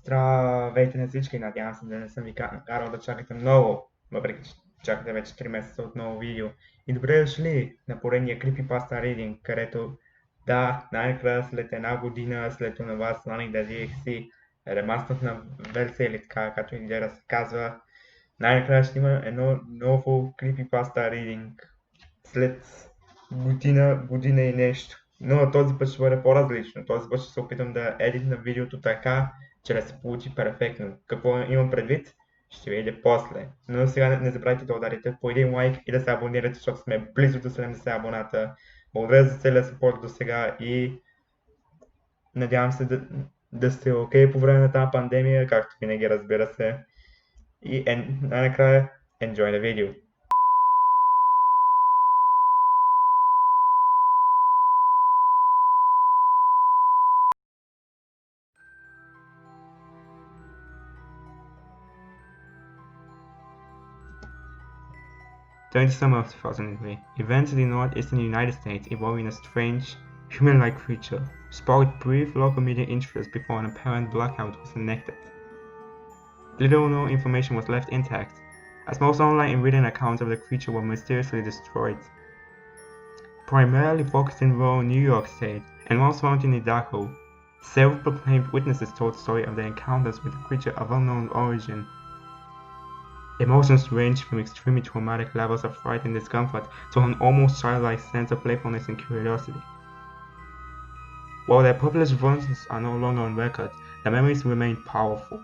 Здравейте на всички, надявам се да не съм ви карал да чакате много, въпреки че чакате вече 3 месеца от ново видео. И добре дошли на поредния Creepypasta Reading, където да, най-накрая след една година след това Sonic the DXC ремастърна версия или така, както и да се казва, най-накрая ще има едно ново Creepypasta Reading след година и нещо. Но този път ще бъде по-различно. Този път ще се опитам да едитна видеото така, че да се получи перфектно. Какво имам предвид? Ще видите после. Но сега не забравяйте да ударите по един лайк и да се абонирате, защото сме близо до 70 абоната. Благодаря за целия support до сега и надявам се да сте окей по време на тази пандемия, както винаги, разбира се. И най-накрая, enjoy the video! During the summer of 2003, events in the northeastern United States involving a strange, human-like creature sparked brief local media interest before an apparent blackout was enacted. Little or no information was left intact, as most online and written accounts of the creature were mysteriously destroyed. Primarily focused in rural New York State and one surrounding Idaho, several proclaimed witnesses told the story of their encounters with the creature of unknown origin. Emotions ranged from extremely traumatic levels of fright and discomfort to an almost childlike sense of playfulness and curiosity. While their published versions are no longer on record, the memories remain powerful.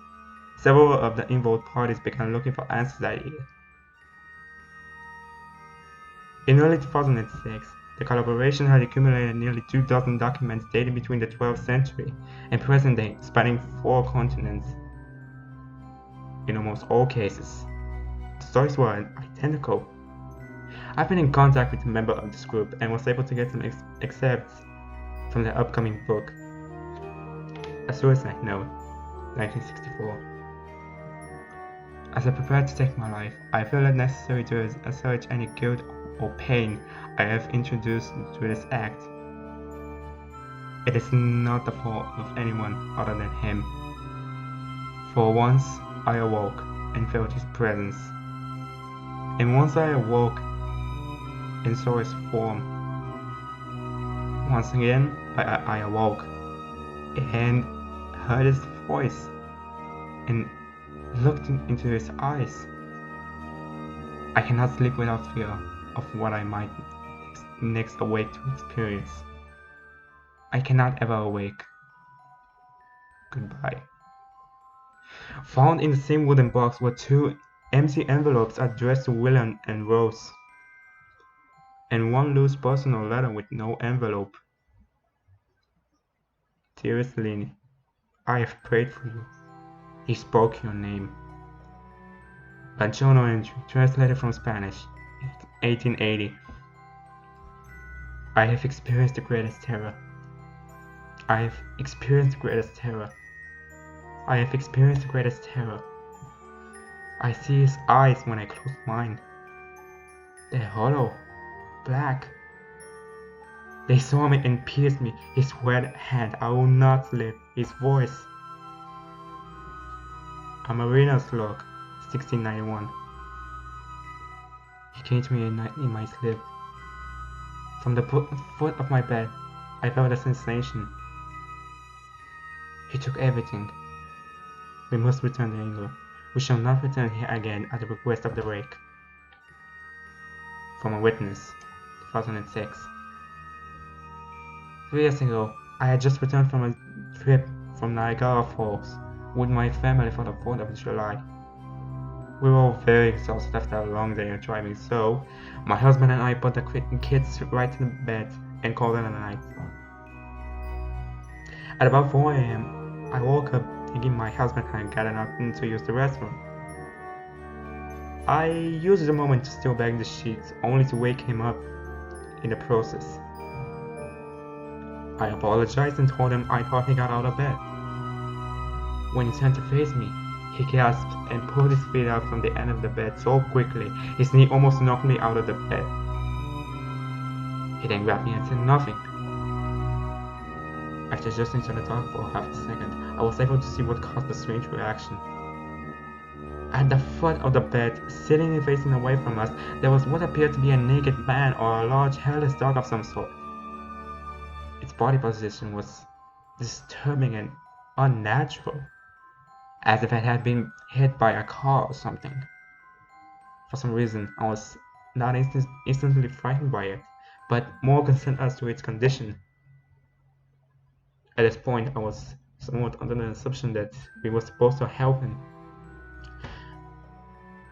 Several of the involved parties began looking for answers that year. In early 2006, the collaboration had accumulated nearly 2 dozen documents dating between the 12th century and present day, spanning 4 continents. In almost all cases, the stories were identical. I've been in contact with a member of this group and was able to get some excerpts from their upcoming book, A Suicide Note, 1964. As I prepare to take my life, I feel it necessary to assert any guilt or pain I have introduced to this act. It is not the fault of anyone other than him. For once, I awoke and felt his presence. And once I awoke and saw his form, once again I awoke and heard his voice and looked into his eyes. I cannot sleep without fear of what I might next awake to experience. I cannot ever awake. Goodbye. Found in the same wooden box were 2 empty envelopes addressed to William and Rose, and 1 loose personal letter with no envelope. Dearest Lenny, I have prayed for you. He spoke your name. Panchono entry, translated from Spanish, 1880. I have experienced the greatest terror. I have experienced the greatest terror. I have experienced the greatest terror. I see his eyes when I close mine. They're hollow, black. They saw me and pierced me. His red hand, I will not live. His voice. A Marina's log, 1691. He came to me at night in my sleep. From the foot of my bed, I felt a sensation. He took everything. We must return to England. We shall not return here again at the request of the Rake. From a witness, 2006. 3 years ago, I had just returned from a trip from Niagara Falls with my family for the 4th of July. We were all very exhausted after a long day of driving, so my husband and I put the kids right to bed and called it a night. At about 4 a.m., I woke up thinking my husband had gotten up to use the restroom. I used the moment to steal back the sheets, only to wake him up in the process. I apologized and told him I thought he got out of bed. When he turned to face me, he gasped and pulled his feet out from the end of the bed so quickly, his knee almost knocked me out of the bed. He then grabbed me and said nothing. After adjusting to the dark for half a second, I was able to see what caused the strange reaction. At the foot of the bed, sitting and facing away from us, there was what appeared to be a naked man or a large hairless dog of some sort. Its body position was disturbing and unnatural, as if it had been hit by a car or something. For some reason, I was not instantly frightened by it, but more concerned as to its condition. At this point, I was somewhat under the assumption that we were supposed to help him.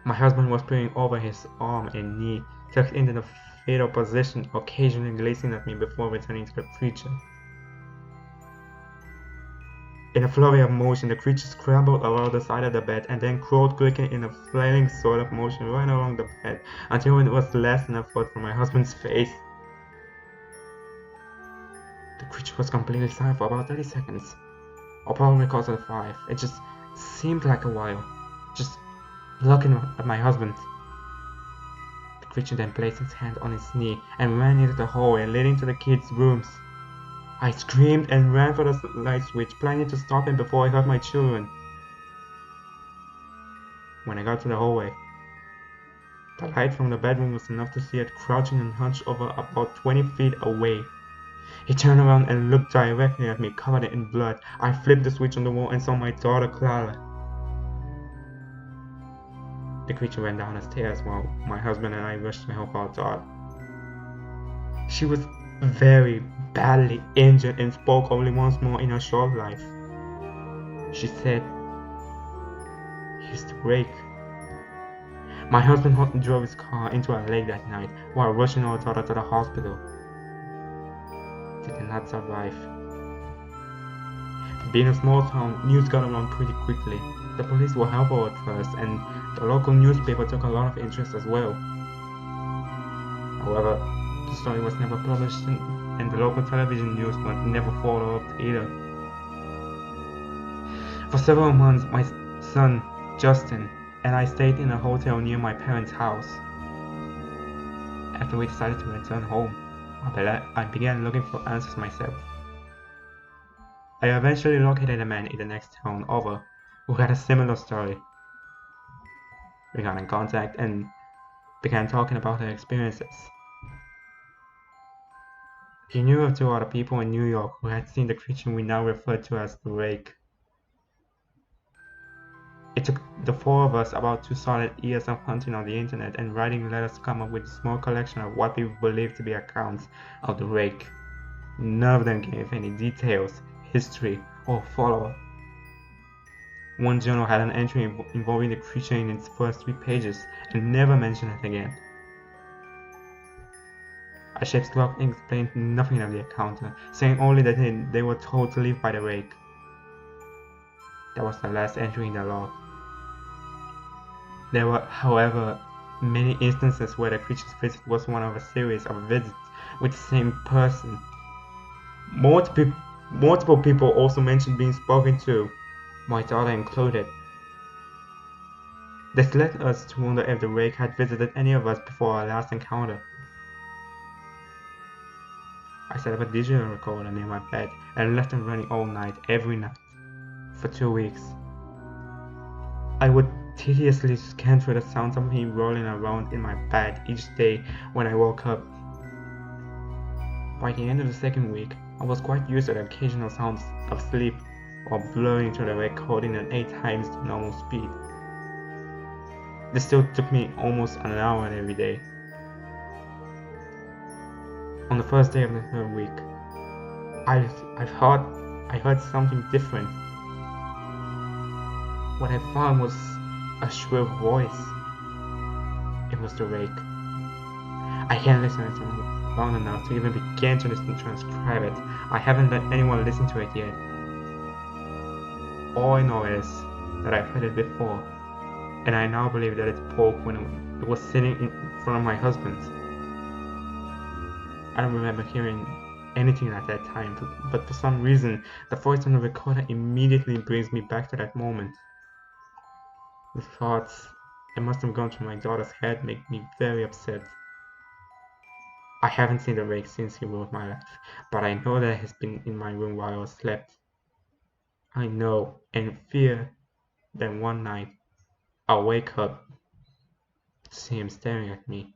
My husband was peering over his arm and knee, tucked into the fetal position, occasionally gazing at me before returning to the creature. In a flurry of motion, the creature scrambled around the side of the bed and then crawled quickly in a flailing sort of motion right along the bed until it was less than a foot from my husband's face. The creature was completely silent for about 30 seconds, or probably closer to 5. It just seemed like a while, just looking at my husband. The creature then placed its hand on his knee and ran into the hallway leading to the kids' rooms. I screamed and ran for the light switch, planning to stop him before I hurt my children. When I got to the hallway, the light from the bedroom was enough to see it crouching and hunched over about 20 feet away. He turned around and looked directly at me, covered in blood. I flipped the switch on the wall and saw my daughter Clara. The creature ran down the stairs while my husband and I rushed to help our daughter. She was very badly injured and spoke only once more in her short life. She said, "He's the Rake." My husband drove his car into a lake that night while rushing our daughter to the hospital. They did not survive. Being a small town, news got around pretty quickly. The police were helpful at first, and the local newspaper took a lot of interest as well. However, the story was never published, and the local television news never followed up either. For several months, my son, Justin, and I stayed in a hotel near my parents' house. After we decided to return home, I began looking for answers myself. I eventually located a man in the next town over who had a similar story. We got in contact and began talking about their experiences. He knew of 2 other people in New York who had seen the creature we now refer to as the Rake. It took the 4 of us about 2 solid years of hunting on the internet and writing letters to come up with a small collection of what we believed to be accounts of the Rake. None of them gave any details, history, or follow-up. One journal had an entry involving the creature in its first 3 pages and never mentioned it again. A ship's log explained nothing of the encounter, saying only that they were told to leave by the Rake. That was the last entry in the log. There were, however, many instances where the creature's visit was one of a series of visits with the same person. Multiple people also mentioned being spoken to, my daughter included. This led us to wonder if the Rake had visited any of us before our last encounter. I set up a digital recorder near my bed and left it running all night, every night, for 2 weeks. I would tediously scan through the sounds of me rolling around in my bed each day when I woke up. By the end of the 2nd week, I was quite used to the occasional sounds of sleep or blurring through the recording at 8 times the normal speed. This still took me almost an hour every day. On the first day of the 3rd week, I heard something different. What I found was a shrill voice. It was the Rake. I can't listen to it long enough to even begin to listen to transcribe it. I haven't let anyone listen to it yet. All I know is that I've heard it before, and I now believe that it spoke when it was sitting in front of my husband. I don't remember hearing anything at that time, but for some reason, the voice on the recorder immediately brings me back to that moment. The thoughts that must have gone through my daughter's head make me very upset. I haven't seen the Rake since he ruined my life, but I know that he's been in my room while I slept. I know and fear that one night I'll wake up to see him staring at me.